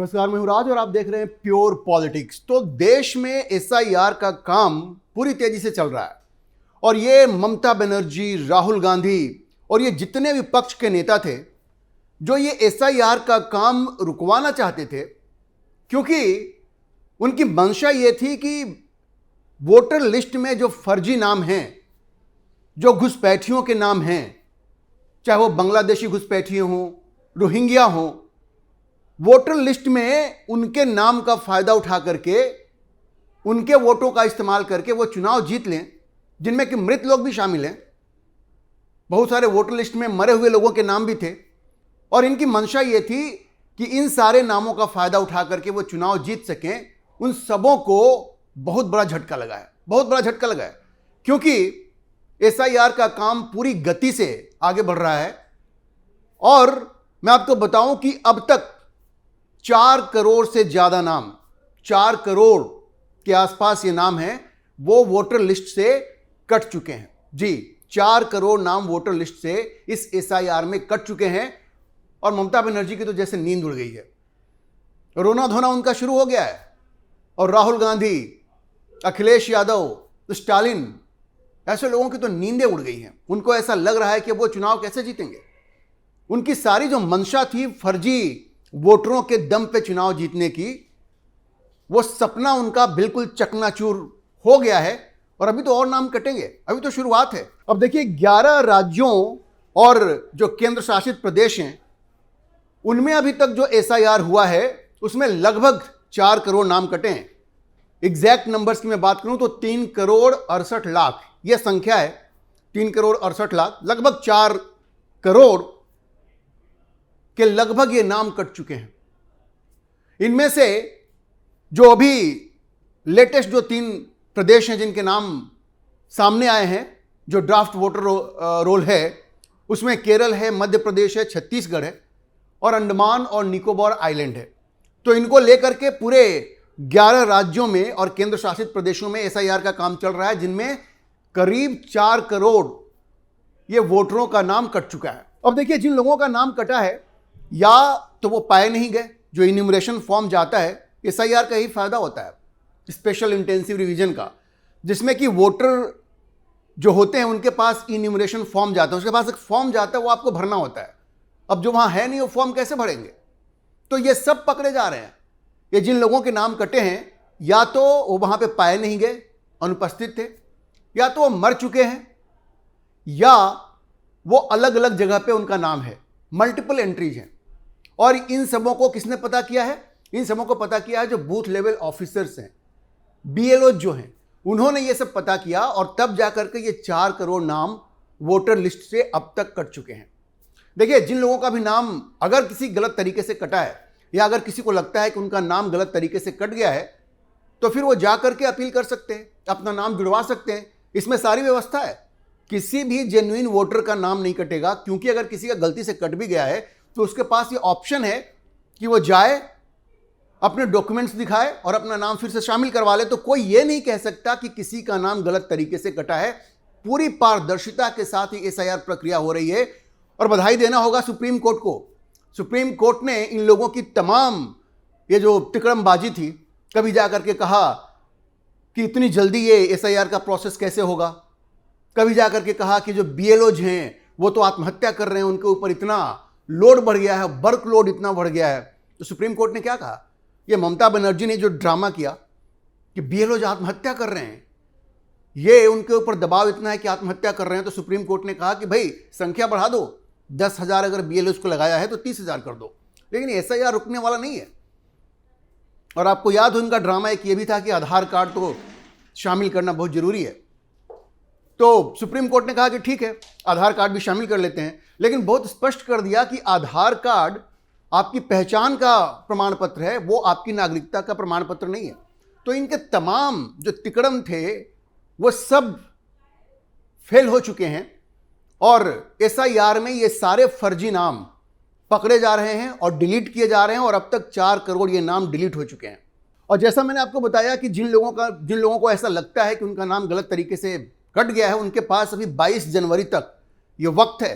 नमस्कार, मैं हूं राज और आप देख रहे हैं प्योर पॉलिटिक्स। तो देश में एसआईआर का काम पूरी तेजी से चल रहा है और ये ममता बनर्जी, राहुल गांधी और ये जितने विपक्ष के नेता थे जो ये एसआईआर का काम रुकवाना चाहते थे, क्योंकि उनकी मंशा ये थी कि वोटर लिस्ट में जो फर्जी नाम हैं, जो घुसपैठियों के नाम हैं, चाहे वो बांग्लादेशी घुसपैठिए हों, रोहिंग्या हों, वोटर लिस्ट में उनके नाम का फायदा उठा करके उनके वोटों का इस्तेमाल करके वो चुनाव जीत लें, जिनमें कि मृत लोग भी शामिल हैं। बहुत सारे वोटर लिस्ट में मरे हुए लोगों के नाम भी थे और इनकी मंशा ये थी कि इन सारे नामों का फायदा उठा करके वो चुनाव जीत सकें। उन सबों को बहुत बड़ा झटका लगा है, बहुत बड़ा झटका लगा है, क्योंकि एसआईआर का काम पूरी गति से आगे बढ़ रहा है। और मैं आपको बताऊं कि अब तक 4 करोड़ से ज्यादा नाम, 4 करोड़ के आसपास ये नाम हैं, वो वोटर लिस्ट से कट चुके हैं। जी, 4 करोड़ नाम वोटर लिस्ट से इस एसआईआर में कट चुके हैं। और ममता बनर्जी की तो जैसे नींद उड़ गई है, रोना धोना उनका शुरू हो गया है। और राहुल गांधी, अखिलेश यादव, स्टालिन, ऐसे लोगों की तो नींदें उड़ गई हैं। उनको ऐसा लग रहा है कि वो चुनाव कैसे जीतेंगे। उनकी सारी जो मंशा थी फर्जी वोटरों के दम पे चुनाव जीतने की, वो सपना उनका बिल्कुल चकनाचूर हो गया है। और अभी तो और नाम कटेंगे, अभी तो शुरुआत है। अब देखिए, 11 राज्यों और जो केंद्र शासित प्रदेश हैं, उनमें अभी तक जो एसआईआर हुआ है उसमें लगभग 4 करोड़ नाम कटे हैं। एग्जैक्ट नंबर्स की मैं बात करूं तो 3 करोड़ 68 लाख यह संख्या है। 3 करोड़ 68 लाख, लगभग 4 करोड़ के लगभग ये नाम कट चुके हैं। इनमें से जो अभी लेटेस्ट जो 3 प्रदेश हैं जिनके नाम सामने आए हैं, जो ड्राफ्ट वोटर रोल है, उसमें केरल है, मध्य प्रदेश है, छत्तीसगढ़ है और अंडमान और निकोबार आइलैंड है। तो इनको लेकर के पूरे 11 राज्यों में और केंद्र शासित प्रदेशों में एसआईआर का काम चल रहा है, जिनमें करीब 4 करोड़ ये वोटरों का नाम कट चुका है। अब देखिए, जिन लोगों का नाम कटा है या तो वो पाए नहीं गए, जो इन्यूमरेशन फॉर्म जाता है, एसआईआर का ही फायदा होता है, स्पेशल इंटेंसिव रिवीजन का, जिसमें कि वोटर जो होते हैं उनके पास इन्यूमरेशन फॉर्म जाता है, उसके पास एक फॉर्म जाता है, वो आपको भरना होता है। अब जो वहां है नहीं, वो फॉर्म कैसे भरेंगे? तो ये सब पकड़े जा रहे हैं। ये जिन लोगों के नाम कटे हैं, या तो वो वहां पे पाए नहीं गए, अनुपस्थित थे, या तो वो मर चुके हैं, या वो अलग अलग जगह पे उनका नाम है, मल्टीपल एंट्रीज हैं। और इन सबों को किसने पता किया है? इन सबों को पता किया है जो बूथ लेवल ऑफिसर्स हैं, बीएलओ जो हैं, उन्होंने ये सब पता किया और तब जाकर के ये 4 करोड़ नाम वोटर लिस्ट से अब तक कट चुके हैं। देखिए, जिन लोगों का भी नाम अगर किसी गलत तरीके से कटा है, या अगर किसी को लगता है कि उनका नाम गलत तरीके से कट गया है, तो फिर वो जा करके अपील कर सकते हैं, अपना नाम जुड़वा सकते हैं। इसमें सारी व्यवस्था है, किसी भी जेन्युइन वोटर का नाम नहीं कटेगा, क्योंकि अगर किसी का गलती से कट भी गया है तो उसके पास ये ऑप्शन है कि वो जाए, अपने डॉक्यूमेंट्स दिखाए और अपना नाम फिर से शामिल करवा ले। तो कोई ये नहीं कह सकता कि किसी का नाम गलत तरीके से कटा है। पूरी पारदर्शिता के साथ ही एसआईआर प्रक्रिया हो रही है। और बधाई देना होगा सुप्रीम कोर्ट को। सुप्रीम कोर्ट ने इन लोगों की तमाम ये जो तिकड़मबाजी थी, कभी जाकर के कहा कि इतनी जल्दी ये एसआईआर का प्रोसेस कैसे होगा, कभी जाकर के कहा कि जो बीएलओज हैं वो तो आत्महत्या कर रहे हैं, उनके ऊपर इतना लोड बढ़ गया है, वर्क लोड इतना बढ़ गया है। तो सुप्रीम कोर्ट ने क्या कहा? ये ममता बनर्जी ने जो ड्रामा किया कि बीएलओज आत्महत्या कर रहे हैं, ये उनके ऊपर दबाव इतना है कि आत्महत्या कर रहे हैं, तो सुप्रीम कोर्ट ने कहा कि भाई संख्या बढ़ा दो, 10,000 अगर बीएलओज को लगाया है तो 30,000 कर दो। लेकिन एसआईआर रुकने वाला नहीं है। और आपको याद हो, इनका ड्रामा एक ये भी था कि आधार कार्ड तो शामिल करना बहुत जरूरी है। तो सुप्रीम कोर्ट ने कहा कि ठीक है, आधार कार्ड भी शामिल कर लेते हैं, लेकिन बहुत स्पष्ट कर दिया कि आधार कार्ड आपकी पहचान का प्रमाण पत्र है, वो आपकी नागरिकता का प्रमाण पत्र नहीं है। तो इनके तमाम जो तिकड़म थे वो सब फेल हो चुके हैं और एसआईआर में ये सारे फर्जी नाम पकड़े जा रहे हैं और डिलीट किए जा रहे हैं। और अब तक 4 करोड़ ये नाम डिलीट हो चुके हैं। और जैसा मैंने आपको बताया कि जिन लोगों को ऐसा लगता है कि उनका नाम गलत तरीके से कट गया है, उनके पास अभी 22 जनवरी तक ये वक्त है,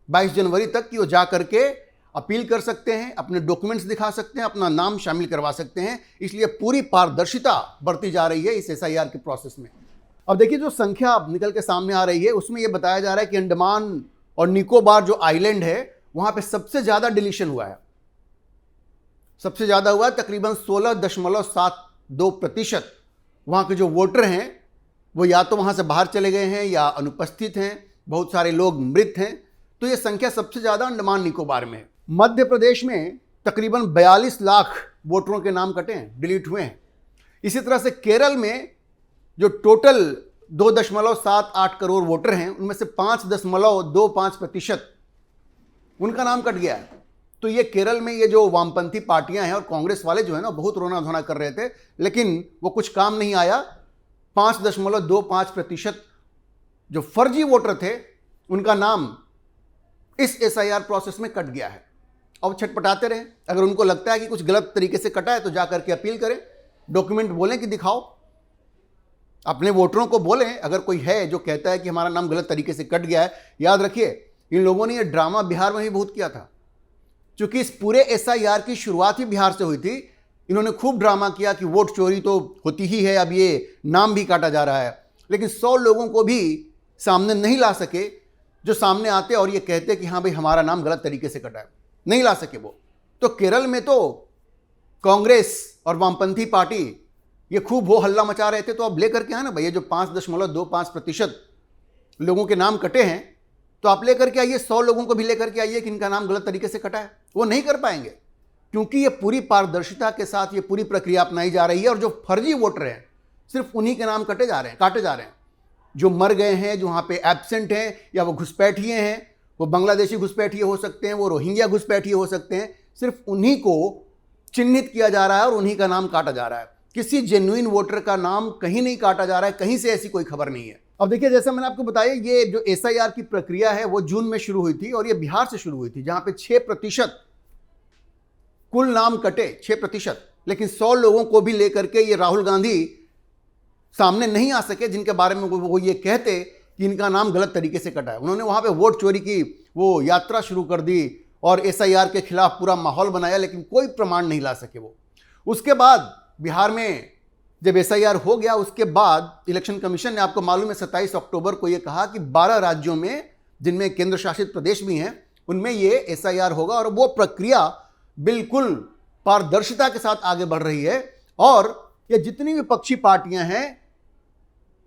22 जनवरी तक कि वो जा करके अपील कर सकते हैं, अपने डॉक्यूमेंट्स दिखा सकते हैं, अपना नाम शामिल करवा सकते हैं। इसलिए पूरी पारदर्शिता बरती जा रही है इस एसआईआर के प्रोसेस में। अब देखिए, जो संख्या अब निकल के सामने आ रही है उसमें यह बताया जा रहा है कि अंडमान और निकोबार जो आइलैंड है वहां पे सबसे ज्यादा डिलीशन हुआ है। सबसे ज्यादा हुआ है, तकरीबन 16.72% वहां के जो वोटर हैं वो या तो वहां से बाहर चले गए हैं या अनुपस्थित हैं, बहुत सारे लोग मृत हैं। तो ये संख्या सबसे ज्यादा अंडमान निकोबार में है। मध्य प्रदेश में तकरीबन 42 लाख वोटरों के नाम कटे हैं, डिलीट हुए हैं। इसी तरह से केरल में जो टोटल 2.78 करोड़ वोटर हैं उनमें से 5.25% उनका नाम कट गया है। तो ये केरल में ये जो वामपंथी पार्टियां हैं और कांग्रेस वाले जो है ना बहुत रोना धोना कर रहे थे, लेकिन वो कुछ काम नहीं आया। 5.25% जो फर्जी वोटर थे उनका नाम इस एसआईआर प्रोसेस में कट गया है। अब छटपटाते रहे, अगर उनको लगता है कि कुछ गलत तरीके से कटा है तो जाकर के अपील करें, डॉक्यूमेंट बोलें कि दिखाओ, अपने वोटरों को बोलें। अगर कोई है जो कहता है कि हमारा नाम गलत तरीके से कट गया है, याद रखिए इन लोगों ने ये ड्रामा बिहार में भी बहुत किया था। क्योंकि इस पूरे एसआईआर की शुरुआत ही बिहार से हुई थी। इन्होंने खूब ड्रामा किया कि वोट चोरी तो होती ही है, अब ये नाम भी काटा जा रहा है। लेकिन 100 लोगों को भी सामने नहीं ला सके जो सामने आते और ये कहते कि हाँ भाई हमारा नाम गलत तरीके से कटा है, नहीं ला सके वो। तो केरल में तो कांग्रेस और वामपंथी पार्टी ये खूब हो हल्ला मचा रहे थे। तो अब लेकर के आए ना भैया, जो 5.25% लोगों के नाम कटे हैं, तो आप लेकर के आइए, 100 लोगों को भी लेकर के आइए कि इनका नाम गलत तरीके से कटा है। वो नहीं कर पाएंगे क्योंकि ये पूरी पारदर्शिता के साथ ये पूरी प्रक्रिया अपनाई जा रही है। और जो फर्जी वोटर हैं सिर्फ उन्हीं के नाम काटे जा रहे हैं। जो मर गए हैं, जो वहाँ पे एब्सेंट हैं, या वो घुसपैठिए हैं, वो बांग्लादेशी घुसपैठिए हो सकते हैं, वो रोहिंग्या घुसपैठिए हो सकते हैं, सिर्फ उन्हीं को चिन्हित किया जा रहा है और उन्हीं का नाम काटा जा रहा है। किसी जेन्युइन वोटर का नाम कहीं नहीं काटा जा रहा है, कहीं से ऐसी कोई खबर नहीं है। अब देखिए, जैसा मैंने आपको बताया, ये जो एसआईआर की प्रक्रिया है वो जून में शुरू हुई थी और ये बिहार से शुरू हुई थी, जहां पे 6% कुल नाम कटे, 6%। लेकिन 100 लोगों को भी लेकर के ये राहुल गांधी सामने नहीं आ सके जिनके बारे में वो ये कहते कि इनका नाम गलत तरीके से कटा है। उन्होंने वहां पे वोट चोरी की वो यात्रा शुरू कर दी और एसआईआर के खिलाफ पूरा माहौल बनाया, लेकिन कोई प्रमाण नहीं ला सके वो। उसके बाद बिहार में जब एसआईआर हो गया, उसके बाद इलेक्शन कमीशन ने, आपको मालूम है, 27 अक्टूबर को ये कहा कि 12 राज्यों में, जिनमें केंद्र शासित प्रदेश भी हैं, उनमें ये एसआईआर होगा और वो प्रक्रिया बिल्कुल पारदर्शिता के साथ आगे बढ़ रही है। और ये जितनी भी विपक्षी पार्टियां हैं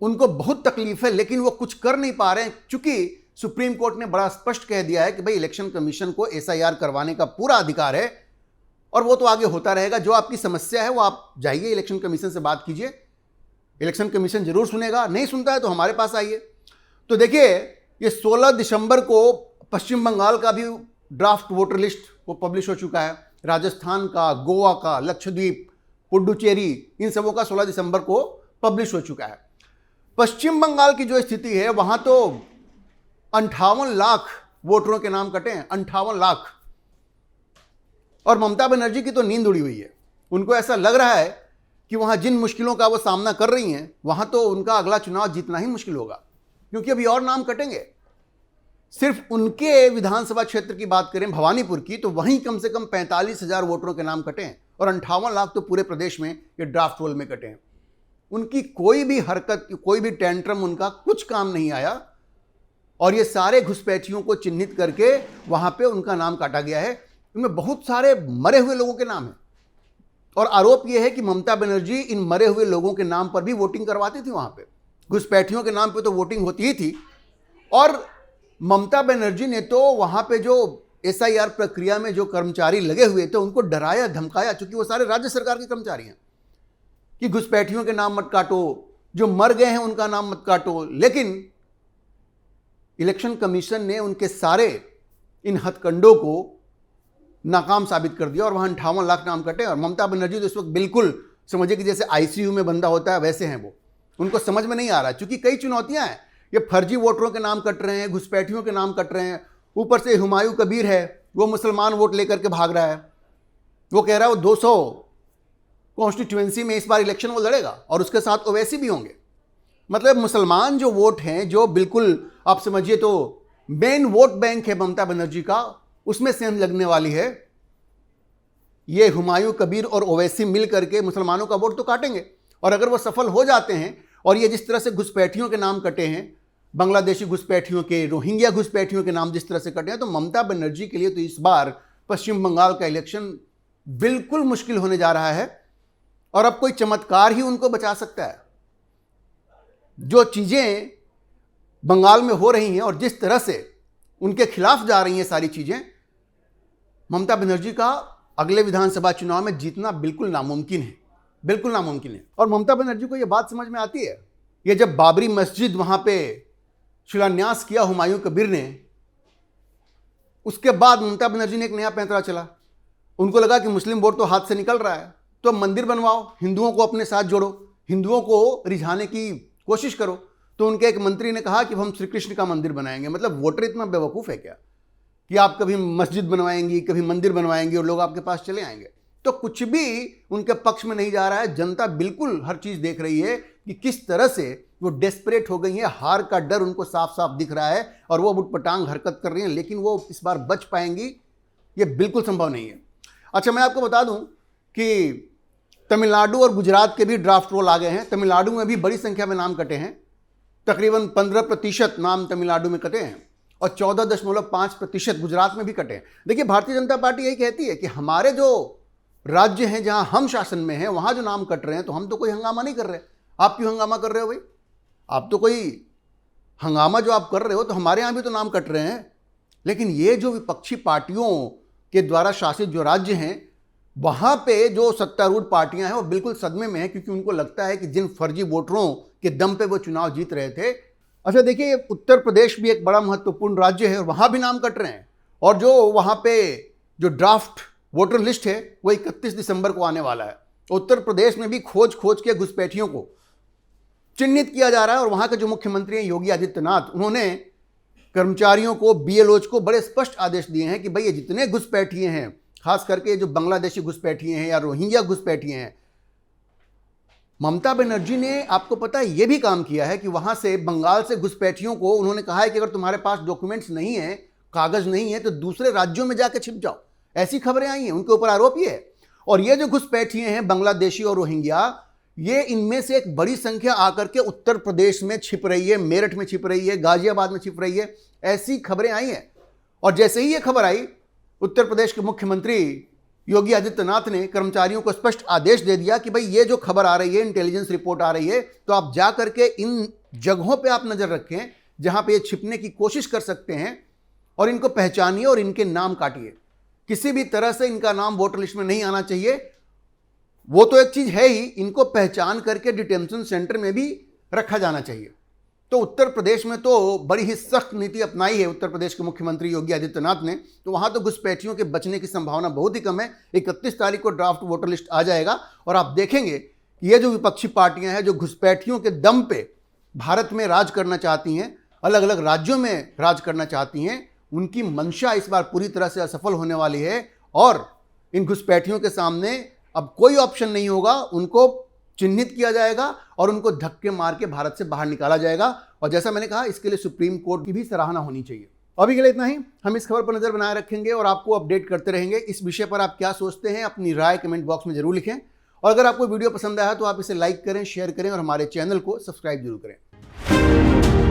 उनको बहुत तकलीफ है, लेकिन वो कुछ कर नहीं पा रहे हैं, क्योंकि सुप्रीम कोर्ट ने बड़ा स्पष्ट कह दिया है कि भाई इलेक्शन कमीशन को एसआईआर करवाने का पूरा अधिकार है और वो तो आगे होता रहेगा। जो आपकी समस्या है वो आप जाइए इलेक्शन कमीशन से बात कीजिए, इलेक्शन कमीशन जरूर सुनेगा। नहीं सुनता है तो हमारे पास आइए। तो देखिए, ये 16 दिसंबर को पश्चिम बंगाल का भी ड्राफ्ट वोटर लिस्ट वो पब्लिश हो चुका है, राजस्थान का, गोवा का, लक्षद्वीप, पुडुचेरी, इन सबों का 16 दिसंबर को पब्लिश हो चुका है। पश्चिम बंगाल की जो स्थिति है, वहां तो 58 लाख वोटरों के नाम कटे हैं, 58 लाख। और ममता बनर्जी की तो नींद उड़ी हुई है। उनको ऐसा लग रहा है कि वहां जिन मुश्किलों का वो सामना कर रही हैं, वहां तो उनका अगला चुनाव जीतना ही मुश्किल होगा, क्योंकि अभी और नाम कटेंगे। सिर्फ उनके विधानसभा क्षेत्र की बात करें, भवानीपुर की, तो वहीं कम से कम 45,000 वोटरों के नाम कटे हैं और 58 लाख तो पूरे प्रदेश में ये ड्राफ्ट रोल में कटे हैं। उनकी कोई भी हरकत, कोई भी टेंट्रम, उनका कुछ काम नहीं आया और ये सारे घुसपैठियों को चिन्हित करके वहां पे उनका नाम काटा गया है। उनमें बहुत सारे मरे हुए लोगों के नाम हैं और आरोप यह है कि ममता बनर्जी इन मरे हुए लोगों के नाम पर भी वोटिंग करवाती थी। वहां पे घुसपैठियों के नाम पे तो वोटिंग होती ही थी। और ममता बनर्जी ने तो वहां पे जो एसआईआर प्रक्रिया में जो कर्मचारी लगे हुए थे उनको डराया धमकाया, क्योंकि वो सारे राज्य सरकार के कर्मचारी हैं, कि घुसपैठियों के नाम मत काटो, जो मर गए हैं उनका नाम मत काटो। लेकिन इलेक्शन कमीशन ने उनके सारे इन हथकंडों को नाकाम साबित कर दिया और वहां 58 लाख नाम कटे। और ममता बनर्जी तो इस वक्त बिल्कुल समझिए कि जैसे आईसीयू में बंदा होता है वैसे हैं वो। उनको समझ में नहीं आ रहा, क्योंकि कई चुनौतियां हैं। ये फर्जी वोटरों के नाम कट रहे हैं, घुसपैठियों के नाम कट रहे हैं, ऊपर से हुमायूं कबीर है, वो मुसलमान वोट लेकर के भाग रहा है। वो कह रहा है वो 200 कॉन्स्टिट्यूएंसी में इस बार इलेक्शन वो लड़ेगा और उसके साथ ओवैसी भी होंगे। मतलब मुसलमान जो वोट हैं, जो बिल्कुल आप समझिए तो मेन वोट बैंक है ममता बनर्जी का, उसमें सेंध लगने वाली है। ये हुमायूं कबीर और ओवैसी मिल करके मुसलमानों का वोट तो काटेंगे, और अगर वो सफल हो जाते हैं और ये जिस तरह से घुसपैठियों के नाम कटे हैं, बांग्लादेशी घुसपैठियों के, रोहिंग्या घुसपैठियों के नाम जिस तरह से कटे हैं, तो ममता बनर्जी के लिए तो इस बार पश्चिम बंगाल का इलेक्शन बिल्कुल मुश्किल होने जा रहा है। और अब कोई चमत्कार ही उनको बचा सकता है। जो चीजें बंगाल में हो रही हैं और जिस तरह से उनके खिलाफ जा रही हैं सारी चीजें, ममता बनर्जी का अगले विधानसभा चुनाव में जीतना बिल्कुल नामुमकिन है, बिल्कुल नामुमकिन है। और ममता बनर्जी को यह बात समझ में आती है। ये जब बाबरी मस्जिद वहां पे शिलान्यास किया हुमायूं कबीर ने, उसके बाद ममता बनर्जी ने एक नया पैंतरा चला। उनको लगा कि मुस्लिम वोट तो हाथ से निकल रहा है, तो मंदिर बनवाओ, हिंदुओं को अपने साथ जोड़ो, हिंदुओं को रिझाने की कोशिश करो। तो उनके एक मंत्री ने कहा कि हम श्री कृष्ण का मंदिर बनाएंगे। मतलब वोटर इतना बेवकूफ़ है क्या कि आप कभी मस्जिद बनवाएंगी, कभी मंदिर बनवाएंगी और लोग आपके पास चले आएंगे। तो कुछ भी उनके पक्ष में नहीं जा रहा है। जनता बिल्कुल हर चीज़ देख रही है कि किस तरह से वो डेस्परेट हो गई है। हार का डर उनको साफ साफ दिख रहा है और वो उटपटांग हरकत कर रही हैं, लेकिन वो इस बार बच पाएंगी, ये बिल्कुल संभव नहीं है। अच्छा, मैं आपको बता दूं कि तमिलनाडु और गुजरात के भी ड्राफ्ट रोल आ गए हैं। तमिलनाडु में भी बड़ी संख्या में नाम कटे हैं। तकरीबन 15% नाम तमिलनाडु में कटे हैं और 14.5% गुजरात में भी कटे हैं। देखिए, भारतीय जनता पार्टी यही कहती है कि हमारे जो राज्य हैं जहां हम शासन में हैं, वहां जो नाम कट रहे हैं, तो हम तो कोई हंगामा नहीं कर रहे। आप क्यों हंगामा कर रहे हो भाई? आप तो कोई हंगामा जो आप कर रहे हो, तो हमारे यहां भी तो नाम कट रहे हैं। लेकिन ये जो विपक्षी पार्टियों के द्वारा शासित जो राज्य हैं, वहां पे जो सत्तारूढ़ पार्टियां हैं वो बिल्कुल सदमे में है, क्योंकि उनको लगता है कि जिन फर्जी वोटरों के दम पे वो चुनाव जीत रहे थे। अच्छा देखिए, उत्तर प्रदेश भी एक बड़ा महत्वपूर्ण राज्य है और वहां भी नाम कट रहे हैं। और जो वहां पे जो ड्राफ्ट वोटर लिस्ट है वो 31 दिसंबर को आने वाला है। उत्तर प्रदेश में भी खोज के घुसपैठियों को चिन्हित किया जा रहा है। और वहां के जो मुख्यमंत्री हैं योगी आदित्यनाथ, उन्होंने कर्मचारियों को, बीएलओज को बड़े स्पष्ट आदेश दिए हैं कि भाई ये जितने घुसपैठिए हैं, खास करके जो बांग्लादेशी घुसपैठिए हैं या रोहिंग्या घुसपैठिए हैं, ममता बनर्जी ने, आपको पता है, ये भी काम किया है कि वहां से बंगाल से घुसपैठियों को उन्होंने कहा है कि अगर तुम्हारे पास डॉक्यूमेंट्स नहीं है, कागज नहीं है, तो दूसरे राज्यों में जाकर छिप जाओ। ऐसी खबरें आई हैं, उनके ऊपर आरोप ये है। और ये जो घुसपैठिए हैं बांग्लादेशी और रोहिंग्या, ये इनमें से एक बड़ी संख्या आकर के उत्तर प्रदेश में छिप रही है, मेरठ में छिप रही है, गाजियाबाद में छिप रही है। ऐसी खबरें आई हैं। और जैसे ही ये खबर आई, उत्तर प्रदेश के मुख्यमंत्री योगी आदित्यनाथ ने कर्मचारियों को स्पष्ट आदेश दे दिया कि भाई ये जो खबर आ रही है, इंटेलिजेंस रिपोर्ट आ रही है, तो आप जा करके इन जगहों पे आप नजर रखें जहां पे ये छिपने की कोशिश कर सकते हैं, और इनको पहचानिए और इनके नाम काटिए। किसी भी तरह से इनका नाम वोटर लिस्ट में नहीं आना चाहिए। वो तो एक चीज है ही, इनको पहचान करके डिटेंशन सेंटर में भी रखा जाना चाहिए। तो उत्तर प्रदेश में तो बड़ी ही सख्त नीति अपनाई है उत्तर प्रदेश के मुख्यमंत्री योगी आदित्यनाथ ने। तो वहां तो घुसपैठियों के बचने की संभावना बहुत ही कम है। 31 तारीख को ड्राफ्ट वोटर लिस्ट आ जाएगा और आप देखेंगे कि ये जो विपक्षी पार्टियां हैं, जो घुसपैठियों के दम पे भारत में राज करना चाहती हैं, अलग अलग राज्यों में राज करना चाहती हैं, उनकी मंशा इस बार पूरी तरह से असफल होने वाली है। और इन घुसपैठियों के सामने अब कोई ऑप्शन नहीं होगा। उनको चिन्हित किया जाएगा और उनको धक्के मार के भारत से बाहर निकाला जाएगा। और जैसा मैंने कहा, इसके लिए सुप्रीम कोर्ट की भी सराहना होनी चाहिए। अभी के लिए इतना ही। हम इस खबर पर नजर बनाए रखेंगे और आपको अपडेट करते रहेंगे। इस विषय पर आप क्या सोचते हैं, अपनी राय कमेंट बॉक्स में जरूर लिखें। और अगर आपको वीडियो पसंद आया तो आप इसे लाइक करें, शेयर करें और हमारे चैनल को सब्सक्राइब जरूर करें।